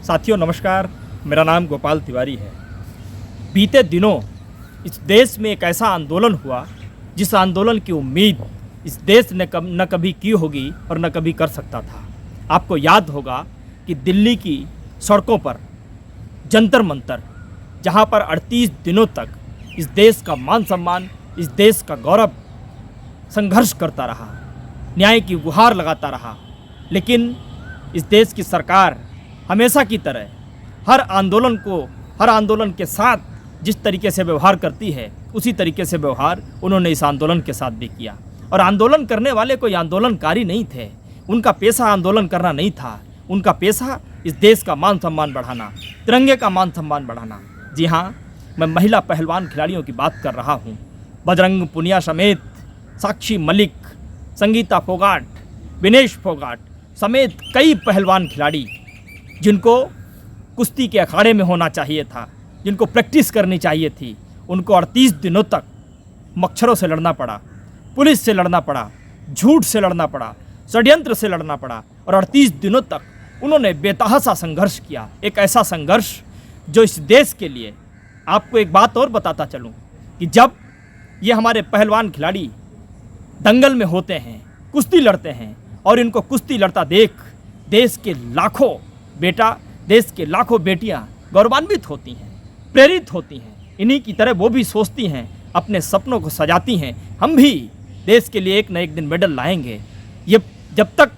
साथियों नमस्कार, मेरा नाम गोपाल तिवारी है। बीते दिनों इस देश में एक ऐसा आंदोलन हुआ जिस आंदोलन की उम्मीद इस देश ने न कभी की होगी और न कभी कर सकता था। आपको याद होगा कि दिल्ली की सड़कों पर जंतर मंतर, जहां पर 38 दिनों तक इस देश का मान सम्मान, इस देश का गौरव संघर्ष करता रहा, न्याय की गुहार लगाता रहा, लेकिन इस देश की सरकार हमेशा की तरह हर आंदोलन के साथ जिस तरीके से व्यवहार करती है उसी तरीके से व्यवहार उन्होंने इस आंदोलन के साथ भी किया। और आंदोलन करने वाले कोई आंदोलनकारी नहीं थे, उनका पेशा आंदोलन करना नहीं था, उनका पेशा इस देश का मान सम्मान बढ़ाना, तिरंगे का मान सम्मान बढ़ाना। जी हाँ, मैं महिला पहलवान खिलाड़ियों की बात कर रहा हूँ। बजरंग पुनिया समेत साक्षी मलिक, संगीता फोगाट, विनेश फोगाट समेत कई पहलवान खिलाड़ी जिनको कुश्ती के अखाड़े में होना चाहिए था, जिनको प्रैक्टिस करनी चाहिए थी, उनको 38 दिनों तक मच्छरों से लड़ना पड़ा, पुलिस से लड़ना पड़ा, झूठ से लड़ना पड़ा, षड्यंत्र से लड़ना पड़ा और 38 दिनों तक उन्होंने बेतहासा संघर्ष किया। एक ऐसा संघर्ष जो इस देश के लिए, आपको एक बात और बताता चलूँ कि जब ये हमारे पहलवान खिलाड़ी दंगल में होते हैं, कुश्ती लड़ते हैं और इनको कुश्ती लड़ता देख देश के लाखों बेटा, देश के लाखों बेटियां गौरवान्वित होती हैं, प्रेरित होती हैं। इन्हीं की तरह वो भी सोचती हैं, अपने सपनों को सजाती हैं, हम भी देश के लिए एक न एक दिन मेडल लाएंगे। ये जब तक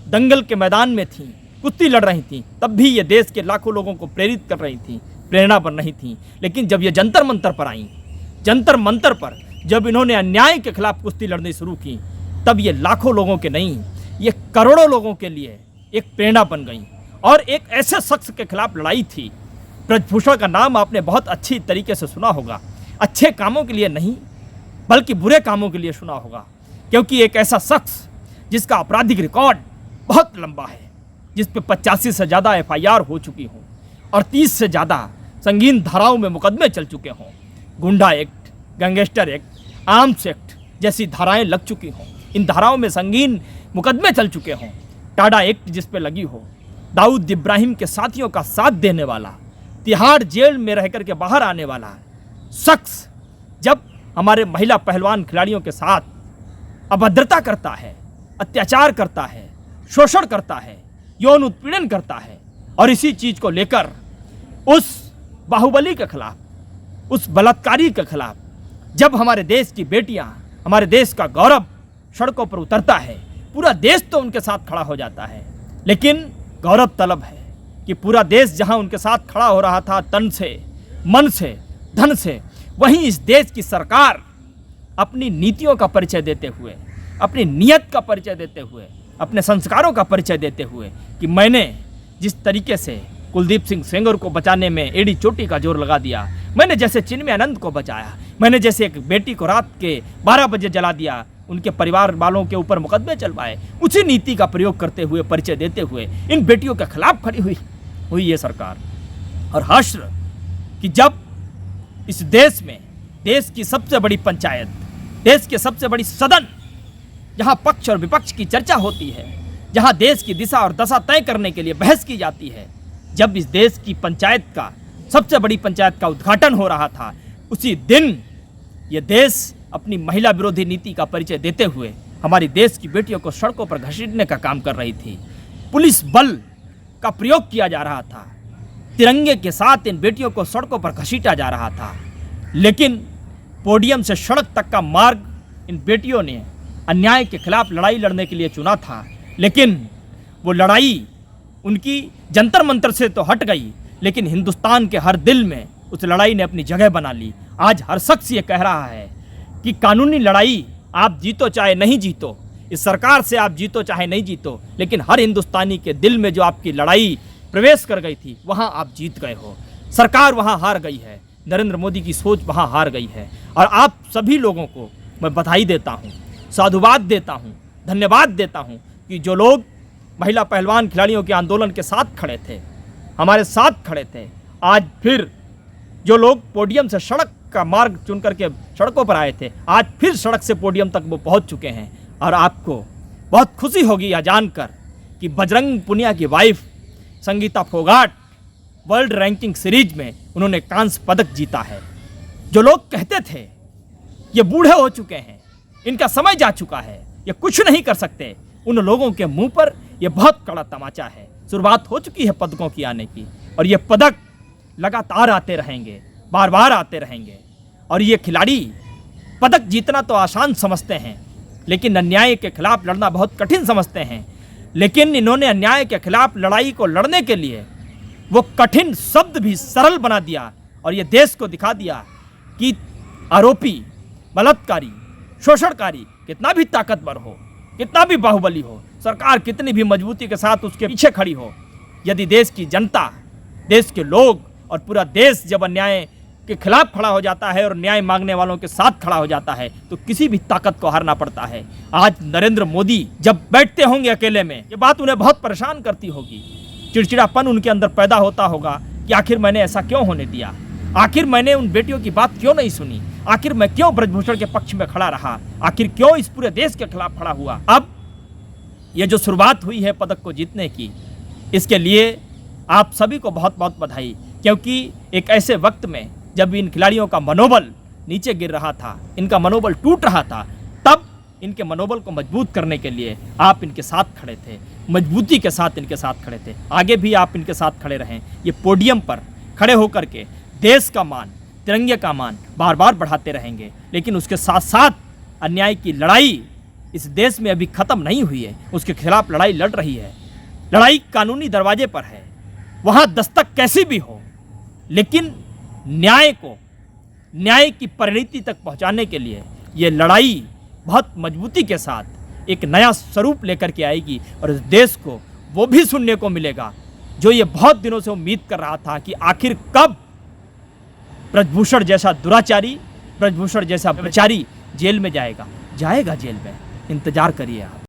दंगल के मैदान में थीं, कुश्ती लड़ रही थीं, तब भी ये देश के लाखों लोगों को प्रेरित कर रही थीं, प्रेरणा बन रही थीं। लेकिन जब ये जंतर मंतर पर आईं, जंतर मंतर पर जब इन्होंने अन्याय के खिलाफ कुश्ती लड़नी शुरू की, तब ये लाखों लोगों के नहीं, ये करोड़ों लोगों के लिए एक प्रेरणा बन गई। और एक ऐसे शख्स के खिलाफ लड़ाई थी, ब्रजभूषण का नाम आपने बहुत अच्छी तरीके से सुना होगा। अच्छे कामों के लिए नहीं बल्कि बुरे कामों के लिए सुना होगा, क्योंकि एक ऐसा शख्स जिसका आपराधिक रिकॉर्ड बहुत लंबा है, जिस पे 85 से ज़्यादा FIR हो चुकी हों और 30 से ज़्यादा संगीन धाराओं में मुकदमे चल चुके हों, गुंडा act, gangster act, arms act जैसी धाराएं लग चुकी हों, इन धाराओं में संगीन मुकदमे चल चुके हों, टाडा एक्ट जिस पे लगी हो, दाऊद इब्राहिम के साथियों का साथ देने वाला, तिहाड़ जेल में रहकर के बाहर आने वाला शख्स जब हमारे महिला पहलवान खिलाड़ियों के साथ अभद्रता करता है, अत्याचार करता है, शोषण करता है, यौन उत्पीड़न करता है, और इसी चीज़ को लेकर उस बाहुबली के खिलाफ, उस बलात्कारी के खिलाफ जब हमारे देश की बेटियां, हमारे देश का गौरव सड़कों पर उतरता है, पूरा देश तो उनके साथ खड़ा हो जाता है। लेकिन गौरव तलब है कि पूरा देश जहां उनके साथ खड़ा हो रहा था तन से, मन से, धन से, वहीं इस देश की सरकार अपनी नीतियों का परिचय देते हुए, अपनी नीयत का परिचय देते हुए, अपने संस्कारों का परिचय देते हुए कि मैंने जिस तरीके से कुलदीप सिंह सेंगर को बचाने में एड़ी चोटी का जोर लगा दिया, मैंने जैसे चिन्मय आनंद को बचाया, मैंने जैसे एक बेटी को रात के 12 बजे जला दिया, उनके परिवार वालों के ऊपर मुकदमे चलवाए, उसी नीति का प्रयोग करते हुए, परिचय देते हुए इन बेटियों के खिलाफ खड़ी हुई ये सरकार। और हश्र कि जब इस देश में, देश की सबसे बड़ी पंचायत, देश के सबसे बड़ी सदन, जहां पक्ष और विपक्ष की चर्चा होती है, जहां देश की दिशा और दशा तय करने के लिए बहस की जाती है, जब इस देश की पंचायत का, सबसे बड़ी पंचायत का उद्घाटन हो रहा था, उसी दिन ये देश अपनी महिला विरोधी नीति का परिचय देते हुए हमारी देश की बेटियों को सड़कों पर घसीटने का काम कर रही थी। पुलिस बल का प्रयोग किया जा रहा था, तिरंगे के साथ इन बेटियों को सड़कों पर घसीटा जा रहा था। लेकिन पोडियम से सड़क तक का मार्ग इन बेटियों ने अन्याय के खिलाफ लड़ाई लड़ने के लिए चुना था, लेकिन वो लड़ाई उनकी जंतर मंतर से तो हट गई, लेकिन हिंदुस्तान के हर दिल में उस लड़ाई ने अपनी जगह बना ली। आज हर शख्स ये कह रहा है कि कानूनी लड़ाई आप जीतो चाहे नहीं जीतो, इस सरकार से आप जीतो चाहे नहीं जीतो, लेकिन हर हिंदुस्तानी के दिल में जो आपकी लड़ाई प्रवेश कर गई थी, वहाँ आप जीत गए हो। सरकार वहाँ हार गई है, नरेंद्र मोदी की सोच वहाँ हार गई है। और आप सभी लोगों को मैं बधाई देता हूँ, साधुवाद देता हूँ, धन्यवाद देता हूँ कि जो लोग महिला पहलवान खिलाड़ियों के आंदोलन के साथ खड़े थे, हमारे साथ खड़े थे, आज फिर जो लोग पोडियम से सड़क का मार्ग चुन करके सड़कों पर आए थे, आज फिर सड़क से पोडियम तक वो पहुंच चुके हैं। और आपको बहुत खुशी होगी यह जानकर कि बजरंग पुनिया की wife Sangeeta Phogat world ranking series में उन्होंने कांस्य पदक जीता है। जो लोग कहते थे ये बूढ़े हो चुके हैं, इनका समय जा चुका है, ये कुछ नहीं कर सकते, उन लोगों के मुंह पर यह बहुत कड़ा तमाचा है। शुरुआत हो चुकी है पदकों की आने की, और ये पदक लगातार आते रहेंगे, बार बार आते रहेंगे। और ये खिलाड़ी पदक जीतना तो आसान समझते हैं, लेकिन अन्याय के खिलाफ लड़ना बहुत कठिन समझते हैं। लेकिन इन्होंने अन्याय के खिलाफ लड़ाई को लड़ने के लिए वो कठिन शब्द भी सरल बना दिया, और ये देश को दिखा दिया कि आरोपी, बलात्कारी, शोषणकारी कितना भी ताकतवर हो, कितना भी बाहुबली हो, सरकार कितनी भी मजबूती के साथ उसके पीछे खड़ी हो, यदि देश की जनता, देश के लोग और पूरा देश जब अन्याय के खिलाफ खड़ा हो जाता है और न्याय मांगने वालों के साथ खड़ा हो जाता है, तो किसी भी ताकत को हारना पड़ता है। आज नरेंद्र मोदी जब बैठते होंगे अकेले में, ये बात उन्हें बहुत परेशान करती होगी, चिड़चिड़ापन उनके अंदर पैदा होता होगा कि आखिर मैंने ऐसा क्यों होने दिया, आखिर मैंने उन बेटियों की बात क्यों नहीं सुनी, आखिर मैं क्यों ब्रजभूषण के पक्ष में खड़ा रहा, आखिर क्यों इस पूरे देश के खिलाफ खड़ा हुआ। अब ये जो शुरुआत हुई है पदक को जीतने की, इसके लिए आप सभी को बहुत बहुत बधाई, क्योंकि एक ऐसे वक्त में जब इन खिलाड़ियों का मनोबल नीचे गिर रहा था, इनका मनोबल टूट रहा था, तब इनके मनोबल को मजबूत करने के लिए आप इनके साथ खड़े थे, मजबूती के साथ इनके साथ खड़े थे। आगे भी आप इनके साथ खड़े रहें। ये पोडियम पर खड़े होकर के देश का मान, तिरंगे का मान बार बार बढ़ाते रहेंगे, लेकिन उसके साथ साथ अन्याय की लड़ाई इस देश में अभी ख़त्म नहीं हुई है, उसके खिलाफ लड़ाई लड़ रही है। लड़ाई कानूनी दरवाजे पर है, वहाँ दस्तक कैसी भी हो, लेकिन न्याय को, न्याय की परिणति तक पहुँचाने के लिए ये लड़ाई बहुत मजबूती के साथ एक नया स्वरूप लेकर के आएगी, और इस देश को वो भी सुनने को मिलेगा जो ये बहुत दिनों से उम्मीद कर रहा था कि आखिर कब ब्रजभूषण जैसा दुराचारी, ब्रजभूषण जैसा व्यभिचारी जेल में जाएगा। जाएगा जेल में, इंतजार करिए आप।